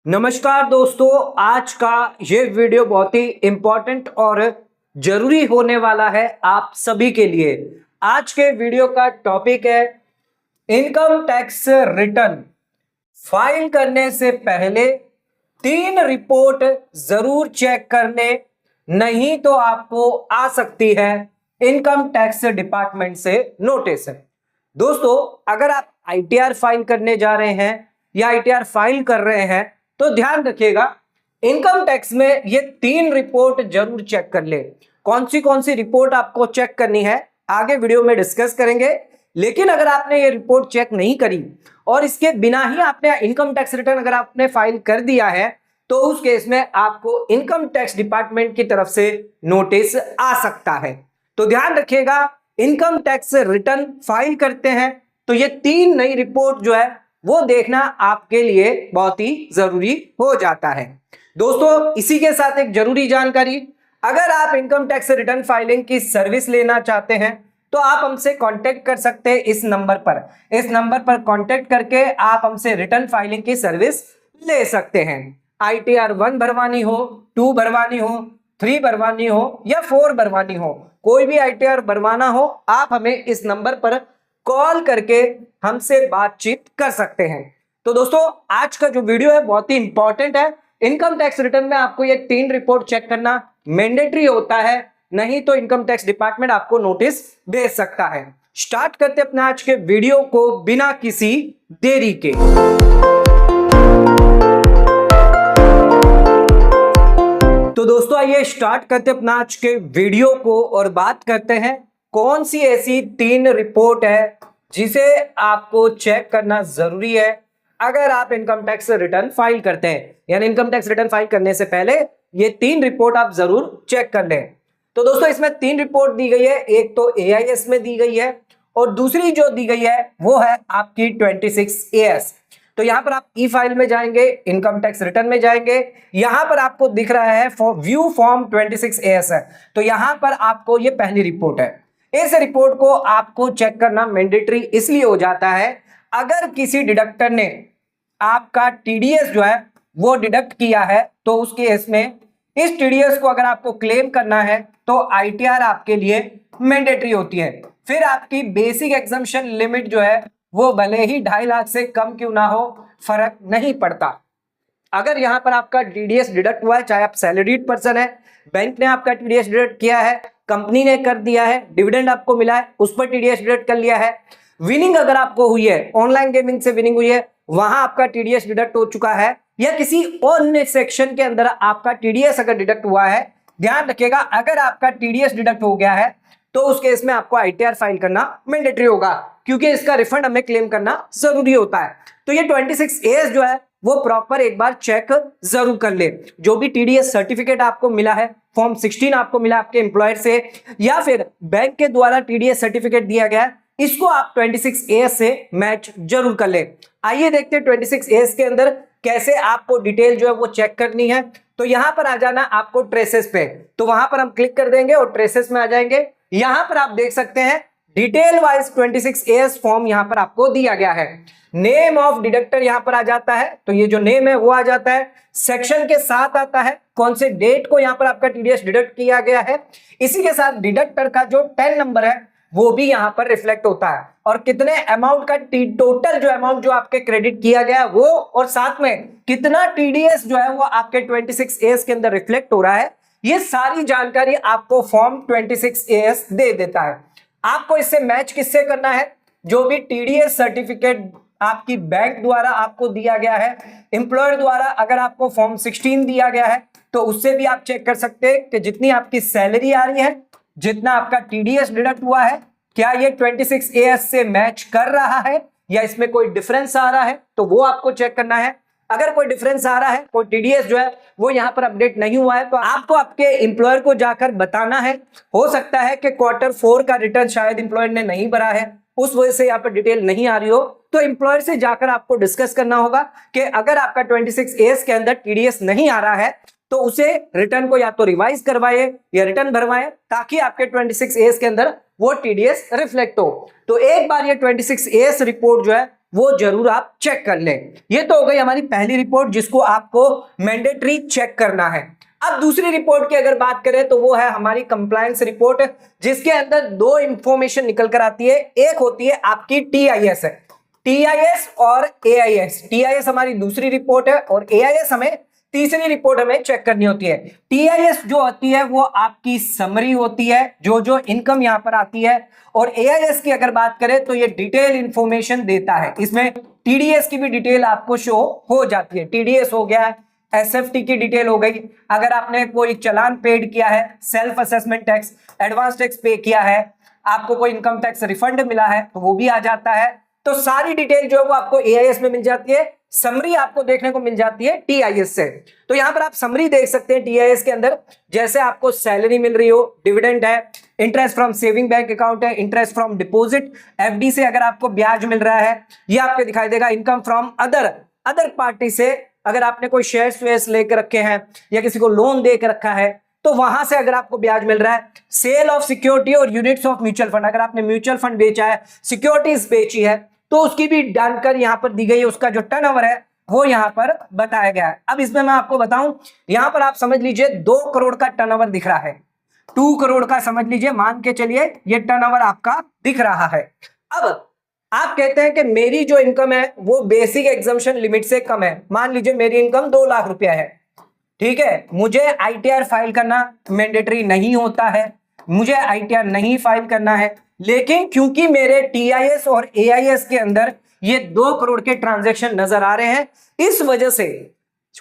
नमस्कार दोस्तों, आज का ये वीडियो बहुत ही इंपॉर्टेंट और जरूरी होने वाला है आप सभी के लिए। आज के वीडियो का टॉपिक है इनकम टैक्स रिटर्न फाइल करने से पहले 3 रिपोर्ट जरूर चेक कर ले, नहीं तो आपको आ सकती है इनकम टैक्स डिपार्टमेंट से नोटिस। दोस्तों, अगर आप आईटीआर फाइल करने जा रहे हैं या आईटीआर फाइल कर रहे हैं तो ध्यान रखिएगा, इनकम टैक्स में ये 3 रिपोर्ट जरूर चेक कर ले। कौन सी रिपोर्ट आपको चेक करनी है आगे वीडियो में डिस्कस करेंगे। लेकिन अगर आपने ये रिपोर्ट चेक नहीं करी और इसके बिना ही आपने इनकम टैक्स रिटर्न अगर आपने फाइल कर दिया है तो उस केस में आपको इनकम टैक्स डिपार्टमेंट की तरफ से नोटिस आ सकता है। तो ध्यान रखिएगा, इनकम टैक्स रिटर्न फाइल करते हैं तो ये 3 नई रिपोर्ट जो है वो देखना आपके लिए बहुत ही जरूरी हो जाता है। दोस्तों, इसी के साथ एक जरूरी जानकारी, अगर आप इनकम टैक्स रिटर्न फाइलिंग की सर्विस लेना चाहते हैं तो आप हमसे कांटेक्ट कर सकते हैं इस नंबर पर कांटेक्ट करके आप हमसे रिटर्न फाइलिंग की सर्विस ले सकते हैं। आईटीआर 1 भरवानी हो, 2 भरवानी हो, 3 भरवानी हो या 4 भरवानी हो, कोई भी आईटीआर भरवाना हो, आप हमें इस नंबर पर कॉल करके हमसे बातचीत कर सकते हैं। तो दोस्तों, आज का जो वीडियो है बहुत ही इंपॉर्टेंट है। इनकम टैक्स रिटर्न में आपको ये 3 रिपोर्ट चेक करना मैंडेटरी होता है, नहीं तो इनकम टैक्स डिपार्टमेंट आपको नोटिस भेज सकता है। स्टार्ट करते अपने आज के वीडियो को बिना किसी देरी के। तो दोस्तों, आइए स्टार्ट करते अपना आज के वीडियो को और बात करते हैं कौन सी ऐसी 3 रिपोर्ट है जिसे आपको चेक करना जरूरी है अगर आप इनकम टैक्स रिटर्न फाइल करते हैं। यानी इनकम टैक्स रिटर्न फाइल करने से पहले ये 3 रिपोर्ट आप जरूर चेक कर लें। तो दोस्तों, इसमें 3 रिपोर्ट दी गई है। एक तो एआईएस में दी गई है और दूसरी जो दी गई है वो है आपकी 26AS। तो यहां पर आप ई फाइल में जाएंगे, इनकम टैक्स रिटर्न में जाएंगे, यहां पर आपको दिख रहा है व्यू फॉर्म 26AS है। तो यहां पर आपको ये पहली रिपोर्ट है। इस रिपोर्ट को आपको चेक करना मैंडेटरी इसलिए हो जाता है अगर किसी डिडक्टर ने आपका टीडीएस जो है वो डिडक्ट किया है तो उस केस में इस टीडीएस को अगर आपको क्लेम करना है तो आईटीआर आपके लिए मैंडेटरी होती है। फिर आपकी बेसिक एग्जम्पशन लिमिट जो है वो भले ही 2.5 लाख से कम क्यों ना हो, फर्क नहीं पड़ता। अगर यहां पर आपका टीडीएस डिडक्ट हुआ है, चाहे आप सैलरीड पर्सन है, बैंक ने आपका टीडीएस डिडक्ट किया है, कंपनी ने कर दिया है, डिविडेंड आपको मिला है, उस पर टीडीएस डिडक्ट कर लिया है, विनिंग अगर आपको हुई है, ऑनलाइन गेमिंग से विनिंग हुई है, वहां आपका टीडीएस डिडक्ट हो चुका है, या किसी अन्य सेक्शन के अंदर आपका टीडीएस अगर डिडक्ट हुआ है, ध्यान रखिएगा, अगर आपका टीडीएस डिडक्ट हो गया है तो उस केस में आपको आईटीआर फाइल करना मैंडेटरी होगा, क्योंकि इसका रिफंड हमें क्लेम करना जरूरी होता है। तो ये 26AS जो है वो प्रॉपर एक बार चेक जरूर कर ले। जो भी टीडीएस सर्टिफिकेट आपको मिला है, फॉर्म 16 आपको मिला आपके एम्प्लॉयर से, या फिर बैंक के द्वारा टीडीएस सर्टिफिकेट दिया गया है, इसको आप 26AS से मैच जरूर कर ले। आइए देखते हैं 26AS के अंदर कैसे आपको डिटेल जो है वो चेक करनी है। तो यहां पर आ जाना आपको ट्रेसेस पे, तो वहां पर हम क्लिक कर देंगे और ट्रेसेस में आ जाएंगे। यहां पर आप देख सकते हैं डिटेल वाइज 26AS फॉर्म यहां पर आपको दिया गया है। नेम ऑफ डिडक्टर यहां पर आ जाता है, तो ये जो नेम है वो आ जाता है, सेक्शन के साथ आता है कौन से डेट को यहां पर आपका टीडीएस डिडक्ट किया गया है, इसी के साथ डिडक्टर का जो 10 नंबर है वो भी यहां पर रिफ्लेक्ट होता है, और कितने अमाउंट का टोटल जो अमाउंट जो आपके क्रेडिट किया गया वो, और साथ में कितना टीडीएस जो है वो आपके 26AS के अंदर रिफ्लेक्ट हो रहा है, ये सारी जानकारी आपको फॉर्म 26AS दे देता है। आपको इससे मैच किससे करना है, जो भी टीडीएस सर्टिफिकेट आपकी बैंक द्वारा आपको दिया गया है, एम्प्लॉयर द्वारा अगर आपको फॉर्म 16 दिया गया है तो उससे भी आप चेक कर सकते हैं कि जितनी आपकी सैलरी आ रही है, जितना आपका टीडीएस डिडक्ट हुआ है, क्या ये 26AS से मैच कर रहा है या इसमें कोई डिफरेंस आ रहा है, तो वो आपको चेक करना है। अगर कोई डिफरेंस आ रहा है, कोई टीडीएस जो है वो यहां पर अपडेट नहीं हुआ है, तो आपको आपके एम्प्लॉयर को जाकर बताना है। हो सकता है कि Q4 का रिटर्न शायद एम्प्लॉयर ने नहीं भरा है, उस वजह से यहाँ पर डिटेल नहीं आ रही हो, तो एम्प्लॉयर से जाकर आपको डिस्कस करना होगा कि अगर आपका 26AS के अंदर टीडीएस नहीं आ रहा है तो उसे रिटर्न को या तो रिवाइज करवाए या रिटर्न भरवाए, ताकि आपके 26AS के अंदर वो टीडीएस रिफ्लेक्ट हो। तो एक बार ये 26AS रिपोर्ट जो है वो जरूर आप चेक कर लें। ये तो हो गई हमारी पहली रिपोर्ट जिसको आपको मैंडेटरी चेक करना है। अब दूसरी रिपोर्ट की अगर बात करें तो वो है हमारी कंप्लायंस रिपोर्ट, जिसके अंदर दो इंफॉर्मेशन निकल कर आती है। एक होती है आपकी टीआईएस, टीआईएस और एआईएस। टीआईएस हमारी दूसरी रिपोर्ट है और एआईएस हमें तीसरी रिपोर्ट हमें चेक करनी होती है। टीआईएस जो होती है वो आपकी समरी होती है, जो जो इनकम यहां पर आती है, और एआईएस की अगर बात करें तो ये डिटेल इंफॉर्मेशन देता है। इसमें टीडीएस की भी डिटेल आपको शो हो जाती है। टीडीएस हो गया, एसएफटी की डिटेल हो गई, अगर आपने कोई चालान पेड किया है, self assessment tax, advance tax पे किया है, आपको कोई इनकम टैक्स रिफंड मिला है तो वो भी आ जाता है। तो सारी डिटेल जो है वो आपको एआईएस में मिल जाती है। समरी आपको देखने को मिल जाती है टीआईएस से। तो यहां पर आप समरी देख सकते हैं टीआईएस के अंदर, जैसे आपको सैलरी मिल रही हो, डिविडेंड है, interest from saving bank account है, इंटरेस्ट फ्रॉम डिपॉजिट, एफडी से अगर आपको ब्याज मिल रहा है, ये आपको दिखाई देगा। इनकम फ्रॉम अदर पार्टी से, अगर आपने कोई शेयर्स वेयर्स लेकर रखे हैं या किसी को लोन दे के रखा है तो वहां से अगर आपको ब्याज मिल रहा है। सेल ऑफ सिक्योरिटी और यूनिट्स ऑफ म्यूचुअल फंड, अगर आपने म्यूचुअल फंड बेचा है, सिक्योरिटीज बेची है, तो उसकी भी जानकारी यहां पर दी गई है। उसका जो टर्नओवर है वो यहां पर बताया गया है। अब इसमें मैं आपको बताऊं, यहां पर आप समझ लीजिए 2 करोड़ का टर्नओवर दिख रहा है, 2 करोड़ का समझ लीजिए, मान के चलिए ये टर्नओवर आपका दिख रहा है। अब आप कहते हैं कि मेरी जो इनकम है वो बेसिक एग्जम्पशन लिमिट से कम है। मान लीजिए मेरी इनकम 2 लाख रुपया है, ठीक है, मुझे आईटीआर फाइल करना मैंडेटरी नहीं होता है, मुझे आईटीआर नहीं फाइल करना है, लेकिन क्योंकि मेरे टीआईएस और एआईएस के अंदर ये 2 करोड़ के ट्रांजैक्शन नजर आ रहे हैं, इस वजह से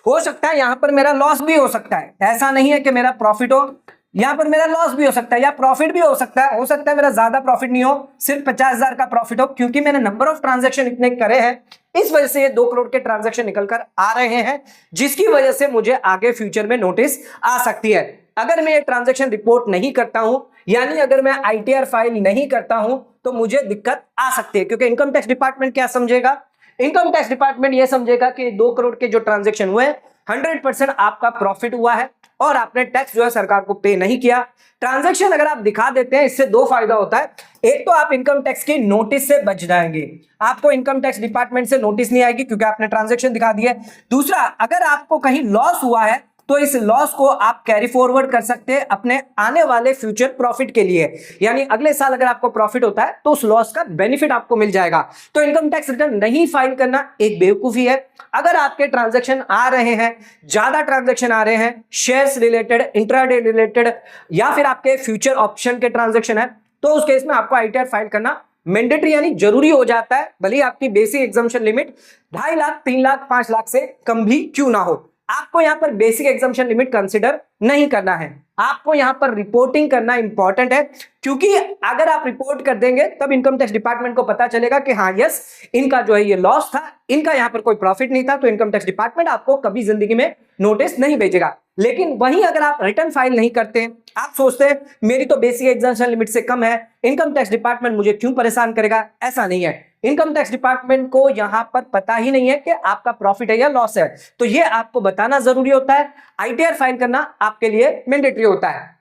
हो सकता है यहां पर मेरा लॉस भी हो सकता है। ऐसा नहीं है कि मेरा प्रॉफिट हो, यहां पर मेरा लॉस भी हो सकता है या प्रॉफिट भी हो सकता है। हो सकता है मेरा ज्यादा प्रॉफिट नहीं हो, सिर्फ 50,000 का प्रॉफिट हो, क्योंकि मैंने नंबर ऑफ ट्रांजैक्शन इतने करे हैं, इस वजह से ये 2 करोड़ के ट्रांजैक्शन निकल कर आ रहे हैं, जिसकी वजह से मुझे आगे फ्यूचर में नोटिस आ सकती है। अगर मैं ये ट्रांजैक्शन रिपोर्ट नहीं करता हूं, यानी अगर मैं आईटीआर फाइल नहीं करता हूं, तो मुझे दिक्कत आ सकती है। क्योंकि इनकम टैक्स डिपार्टमेंट क्या समझेगा, इनकम टैक्स डिपार्टमेंट ये समझेगा कि 2 करोड़ के जो ट्रांजैक्शन हुए 100% आपका प्रॉफिट हुआ है और आपने टैक्स जो है सरकार को पे नहीं किया। ट्रांजैक्शन अगर आप दिखा देते हैं, इससे 2 फायदा होता है। एक तो आप इनकम टैक्स की नोटिस से बच जाएंगे, आपको इनकम टैक्स डिपार्टमेंट से नोटिस नहीं आएगी क्योंकि आपने ट्रांजैक्शन दिखा दिया। दूसरा, अगर आपको कहीं लॉस हुआ है तो इस लॉस को आप कैरी फॉरवर्ड कर सकते हैं अपने आने वाले फ्यूचर प्रॉफिट के लिए, यानी अगले साल अगर आपको प्रॉफिट होता है तो उस लॉस का बेनिफिट आपको मिल जाएगा। तो इनकम टैक्स रिटर्न नहीं फाइल करना एक बेवकूफी है। अगर आपके ट्रांजैक्शन आ रहे हैं, ज्यादा ट्रांजैक्शन आ रहे हैं, शेयर्स रिलेटेड, इंट्राडे रिलेटेड, या फिर आपके फ्यूचर ऑप्शन के ट्रांजैक्शन है, तो उस केस में आपको आईटीआर फाइल करना मैंडेटरी यानी जरूरी हो जाता है, भले ही आपकी basic exemption limit 2.5 lakh, 3 lakh, 5 lakh से कम भी क्यों ना हो। आपको यहां पर बेसिक एग्जम्पशन लिमिट कंसीडर नहीं करना है, आपको यहां पर रिपोर्टिंग करना इंपॉर्टेंट है, क्योंकि अगर आप रिपोर्ट कर देंगे तब इनकम टैक्स डिपार्टमेंट को पता चलेगा कि हाँ यस, इनका जो है ये लॉस था, इनका यहां पर कोई प्रॉफिट नहीं था, तो इनकम टैक्स डिपार्टमेंट आपको कभी जिंदगी में नोटिस नहीं भेजेगा। लेकिन वहीं अगर आप रिटर्न फाइल नहीं करते, आप सोचते हैं मेरी तो बेसिक एग्जम्पशन लिमिट से कम है, इनकम टैक्स डिपार्टमेंट मुझे क्यों परेशान करेगा, ऐसा नहीं है। इनकम टैक्स डिपार्टमेंट को यहां पर पता ही नहीं है कि आपका प्रॉफिट है या लॉस है, तो ये आपको बताना जरूरी होता है। आईटीआर फाइल करना आपके लिए मैंडेटरी होता है।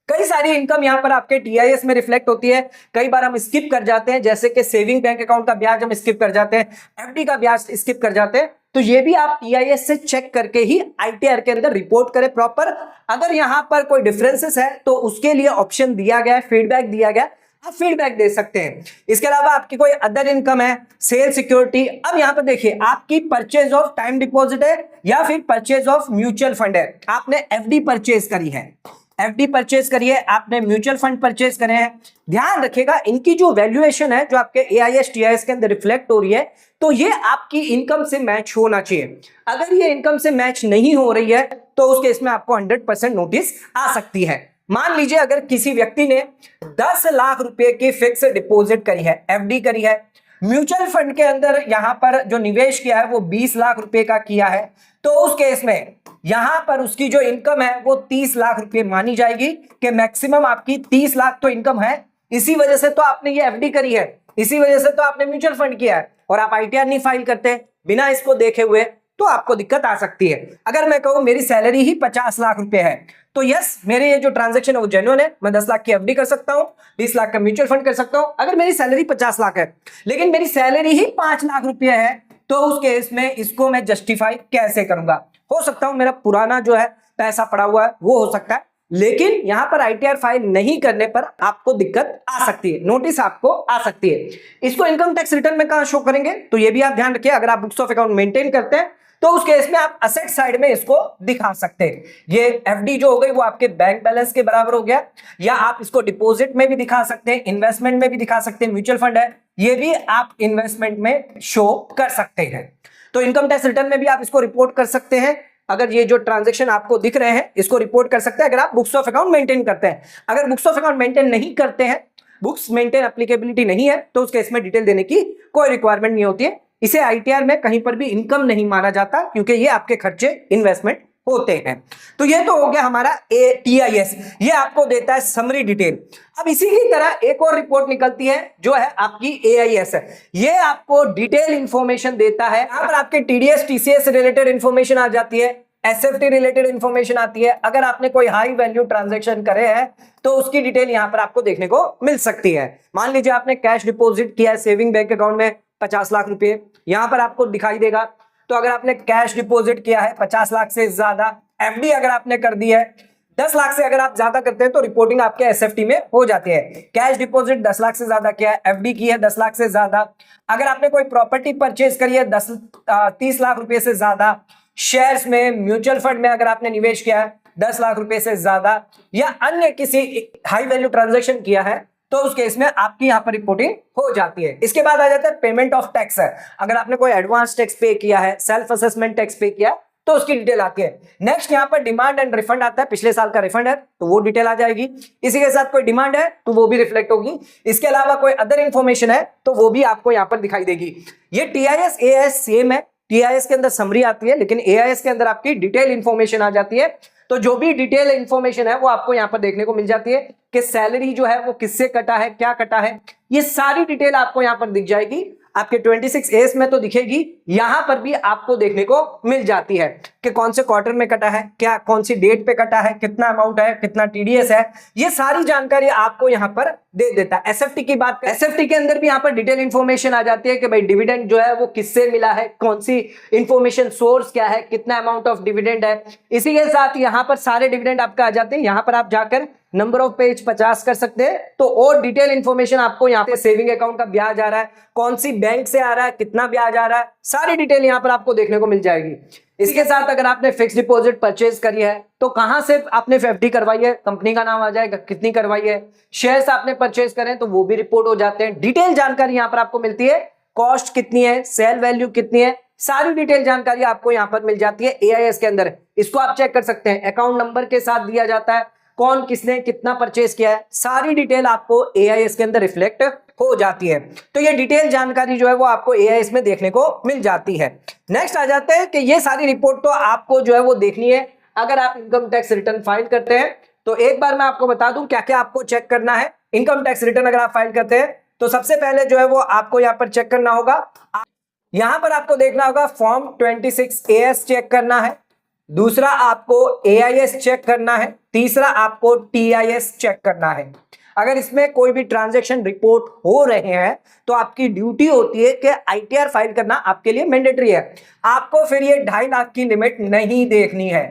कई सारी इनकम यहां पर आपके टीआईएस में रिफ्लेक्ट होती है, कई बार हम स्किप कर जाते हैं, जैसे कि सेविंग बैंक अकाउंट का ब्याज हम स्किप कर जाते हैं, एफडी का ब्याज स्किप कर जाते हैं, तो ये भी आप टीआईएस से चेक करके ही आईटीआर के अंदर रिपोर्ट करें प्रॉपर। अगर यहां पर कोई डिफरेंसेस है तो उसके लिए ऑप्शन दिया गया है, फीडबैक दिया गया, आप फीडबैक दे सकते हैं। इसके अलावा आपकी कोई अदर इनकम है, सेल सिक्योरिटी, अब यहां पर देखिए आपकी परचेज ऑफ टाइम डिपॉजिट है या फिर परचेज ऑफ म्यूचुअल फंड है, आपने एफडी परचेज करी है, एफडी परचेज करिए, आपने म्यूचुअल फंड परचेज करे हैं, ध्यान रखिएगा इनकी जो वैल्यूएशन है जो आपके एआईएस टीआईएस के अंदर रिफ्लेक्ट हो रही है, तो ये आपकी इनकम से मैच होना चाहिए। अगर ये इनकम से मैच नहीं हो रही है तो उस केस में आपको 100% नोटिस आ सकती है। मान लीजिए अगर किसी व्यक्ति ने 10 लाख रुपए की फिक्स डिपॉजिट करी है, एफडी करी है, म्यूचुअल फंड के अंदर यहां पर जो निवेश किया है वो 20 लाख रुपए का किया है, तो उस केस में यहां पर उसकी जो इनकम है वो 30 लाख रुपए मानी जाएगी कि मैक्सिमम आपकी 30 लाख तो इनकम है। इसी वजह से तो आपने ये एफडी करी है, इसी वजह से तो आपने म्यूचुअल फंड किया है, और आप आईटीआर नहीं फाइल करते, बिना इसको देखे हुए तो आपको दिक्कत आ सकती है। अगर मैं कहूं मेरी सैलरी ही 50 लाख रुपए है, तो यस, मेरे ये जो ट्रांजेक्शन है वो जेन्युइन है, मैं 10 लाख की एफडी कर सकता हूं, 20 लाख का म्यूचुअल फंड कर सकता हूं। अगर मेरी सैलरी 50 लाख है लेकिन मेरी सैलरी ही 5 लाख रुपए है, तो उस केस में इसको मैं जस्टिफाई कैसे करूंगा? हो सकता हूं मेरा पुराना जो है पैसा पड़ा हुआ है वो हो सकता है, लेकिन यहां पर आईटीआर फाइल नहीं करने पर आपको दिक्कत आ सकती है, नोटिस आपको आ सकती है। इसको इनकम टैक्स रिटर्न में कहां शो करेंगे, तो ये भी आप ध्यान रखिए। अगर आप बुक्स ऑफ अकाउंट मेंटेन करते हैं तो उस केस में आप असेट साइड में इसको दिखा सकते हैं। ये एफडी जो हो गई वो आपके बैंक बैलेंस के बराबर हो गया, या आप इसको डिपॉजिट में भी दिखा सकते हैं, इन्वेस्टमेंट में भी दिखा सकते हैं, म्यूचुअल फंड है ये भी आप इन्वेस्टमेंट में शो कर सकते हैं। तो इनकम टैक्स रिटर्न में भी आप इसको रिपोर्ट कर सकते हैं। अगर ये जो ट्रांजैक्शन आपको दिख रहे हैं इसको रिपोर्ट कर सकते हैं अगर आप बुक्स ऑफ अकाउंट मेंटेन करते हैं। अगर बुक्स ऑफ अकाउंट मेंटेन नहीं करते हैं, बुक्स मेंटेन एप्लीकेबिलिटी नहीं है, तो उस केस में डिटेल देने की कोई रिक्वायरमेंट नहीं होती है। इसे आईटीआर में कहीं पर भी इनकम नहीं माना जाता, क्योंकि ये आपके खर्चे इन्वेस्टमेंट होते हैं। तो ये तो हो गया हमारा टीआईएस, ये आपको देता है समरी डिटेल। अब इसी की तरह एक और रिपोर्ट निकलती है जो है आपकी एआईएस है, ये आपको डिटेल इंफॉर्मेशन देता है। यहां पर आपके टीडीएस टीसीएस रिलेटेड इंफॉर्मेशन आ जाती है, एसएफटी रिलेटेड इंफॉर्मेशन आती है। अगर आपने कोई हाई वैल्यू ट्रांजैक्शन करे हैं तो उसकी डिटेल यहां पर आपको देखने को मिल सकती है। मान लीजिए आपने कैश डिपॉजिट किया है सेविंग बैंक अकाउंट में 50 लाख रुपए, यहां पर आपको दिखाई देगा। तो अगर आपने कैश डिपॉजिट किया है 50 लाख से ज्यादा, एफडी अगर आपने कर दी है 10 लाख से अगर आप ज्यादा करते हैं तो रिपोर्टिंग आपके एसएफटी में हो जाती है। कैश डिपॉजिट 10 लाख से ज्यादा किया है, एफडी की है 10 लाख से ज्यादा, अगर आपने कोई प्रॉपर्टी परचेज करी है 30 लाख रुपए से ज्यादा, शेयर्स में म्यूचुअल फंड में अगर आपने निवेश किया है 10 लाख रुपए से ज्यादा, या अन्य किसी हाई वैल्यू ट्रांजैक्शन किया है, तो उस केस में आपकी यहां पर रिपोर्टिंग हो जाती है। इसके बाद आ जाता है पेमेंट ऑफ टैक्स है। अगर आपने कोई एडवांस टैक्स पे किया है, सेल्फ असेसमेंट टैक्स पे किया है, तो उसकी डिटेल आती है। नेक्स्ट यहां पर डिमांड एंड रिफंड आता है, पिछले साल का रिफंड है तो वो डिटेल आ जाएगी। इसी के साथ कोई डिमांड है तो वो भी रिफ्लेक्ट होगी। इसके अलावा कोई अदर इंफॉर्मेशन है तो वो भी आपको यहां पर दिखाई देगी। ये टीआईएस एआईएस सेम है, टीआईएस के अंदर समरी आती है लेकिन एआईएस के अंदर आपकी डिटेल इंफॉर्मेशन आ जाती है। तो जो भी डिटेल इंफॉर्मेशन है वो आपको यहां पर देखने को मिल जाती है कि सैलरी जो है वो किससे कटा है, क्या कटा है, ये सारी डिटेल आपको यहां पर दिख जाएगी। आपके 26A में तो दिखेगी, यहां पर भी आपको देखने को मिल जाती है कि कौन से क्वार्टर में कटा है, क्या कौन सी डेट पे कटा है, कितना अमाउंट है, कितना टीडीएस है, ये सारी जानकारी आपको यहां पर दे देता है। एसएफटी की बात, एसएफटी के अंदर भी यहां पर डिटेल इंफॉर्मेशन आ जाती है कि भाई डिविडेंड जो है वो किससे मिला है, कौन सी इंफॉर्मेशन सोर्स क्या है, कितना अमाउंट ऑफ डिविडेंड है। इसी के साथ यहां पर सारे डिविडेंड आपका आ जाते हैं। यहां पर आप जाकर नंबर ऑफ पेज 50 कर सकते हैं, तो और डिटेल इंफॉर्मेशन आपको यहाँ पे सेविंग अकाउंट का ब्याज आ रहा है, कौन सी बैंक से आ रहा है, कितना ब्याज आ रहा है, सारी डिटेल यहाँ पर आपको देखने को मिल जाएगी। इसके साथ अगर आपने फिक्स डिपॉजिट परचेज करी है तो कहां से आपने एफडी करवाई है, कंपनी का नाम आ जाएगा, कितनी करवाई है, शेयर्स आपने परचेज करें तो वो भी रिपोर्ट हो जाते हैं। डिटेल जानकारी यहाँ पर आपको मिलती है, कॉस्ट कितनी है, सेल वैल्यू कितनी है, सारी डिटेल जानकारी आपको यहाँ पर मिल जाती है एआईएस के अंदर। इसको आप चेक कर सकते हैं, अकाउंट नंबर के साथ दिया जाता है, कौन किसने कितना परचेज किया है, सारी डिटेल आपको एआईएस के अंदर रिफ्लेक्ट हो जाती है। तो ये डिटेल जानकारी जो है वो आपको एआईएस में देखने को मिल जाती है। नेक्स्ट आ जाते हैं कि ये सारी रिपोर्ट तो आपको जो है वो देखनी है अगर आप इनकम टैक्स रिटर्न फाइल करते हैं। तो एक बार मैं आपको बता दूं क्या क्या आपको चेक करना है इनकम टैक्स रिटर्न अगर आप फाइल करते हैं। तो सबसे पहले जो है वो आपको यहाँ पर चेक करना होगा, यहां पर आपको देखना होगा फॉर्म 26AS चेक करना है, दूसरा आपको एआईएस चेक करना है, तीसरा आपको टीआईएस चेक करना है। अगर इसमें कोई भी ट्रांजैक्शन रिपोर्ट हो रहे हैं तो आपकी ड्यूटी होती है कि आईटीआर फाइल करना आपके लिए मैंडेटरी है। आपको फिर ये 2.5 लाख की लिमिट नहीं देखनी है।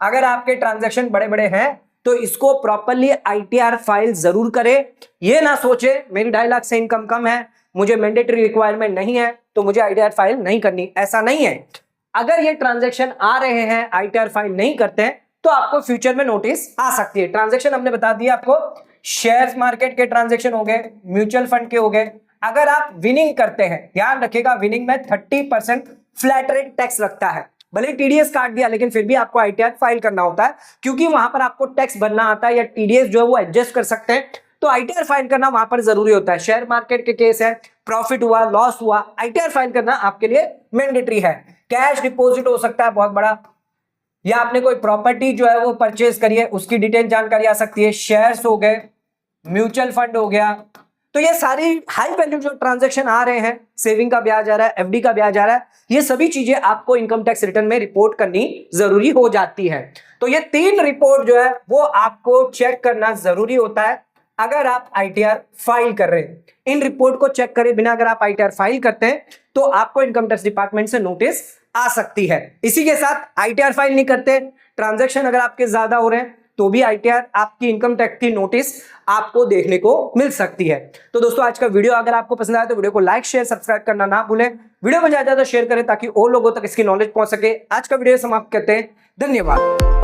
अगर आपके ट्रांजैक्शन बड़े बड़े हैं तो इसको प्रॉपरली आईटीआर फाइल जरूर करें। ये ना सोचे मेरी 2.5 लाख से इनकम कम है, मुझे मैंडेटरी रिक्वायरमेंट नहीं है तो मुझे आईटीआर फाइल नहीं करनी, ऐसा नहीं है। अगर ये ट्रांजैक्शन आ रहे हैं आईटीआर फाइल नहीं करते हैं तो आपको फ्यूचर में नोटिस आ सकती है। ट्रांजैक्शन हमने बता दिया आपको, शेयर मार्केट के ट्रांजैक्शन हो गए, म्यूचुअल फंड के हो गए। अगर आप विनिंग करते हैं, ध्यान रखिएगा विनिंग में 30% फ्लैट रेट टैक्स लगता है। भले टीडीएस काट दिया लेकिन फिर भी आपको आईटीआर फाइल करना होता है, क्योंकि वहां पर आपको टैक्स भरना आता है या टीडीएस जो है वो एडजस्ट कर सकते हैं। तो आईटीआर फाइल करना वहां पर जरूरी होता है। शेयर मार्केट के केस है, प्रॉफिट हुआ, लॉस हुआ, आईटीआर फाइल करना आपके लिए मैंडेटरी है। कैश डिपॉजिट हो सकता है बहुत बड़ा, या आपने कोई प्रॉपर्टी जो है वो परचेज करी है उसकी डिटेल जानकारी आ सकती है। शेयर्स हो गए, म्यूचुअल फंड हो गया, तो ये सारी हाई वैल्यू जो ट्रांजैक्शन आ रहे हैं, सेविंग का ब्याज आ रहा है, एफडी का ब्याज आ रहा है, ये सभी चीजें आपको इनकम टैक्स रिटर्न में रिपोर्ट करनी जरूरी हो जाती है। तो ये 3 रिपोर्ट जो है वो आपको चेक करना जरूरी होता है अगर आप आईटीआर फाइल कर रहे हैं। इन रिपोर्ट को चेक करे बिना अगर आप आईटीआर फाइल करते हैं तो आपको इनकम टैक्स डिपार्टमेंट से नोटिस आ सकती है। इसी के साथ आईटीआर फाइल नहीं करते, ट्रांजैक्शन अगर आपके ज्यादा हो रहे हैं तो भी आईटीआर आपकी इनकम टैक्स की नोटिस आपको देखने को मिल सकती है। तो दोस्तों आज का वीडियो अगर आपको पसंद आया तो वीडियो को लाइक शेयर सब्सक्राइब करना ना भूलें। वीडियो को ज्यादा शेयर करें ताकि और लोगों तक इसकी नॉलेज पहुंच सके। आज का वीडियो समाप्त करते हैं। धन्यवाद।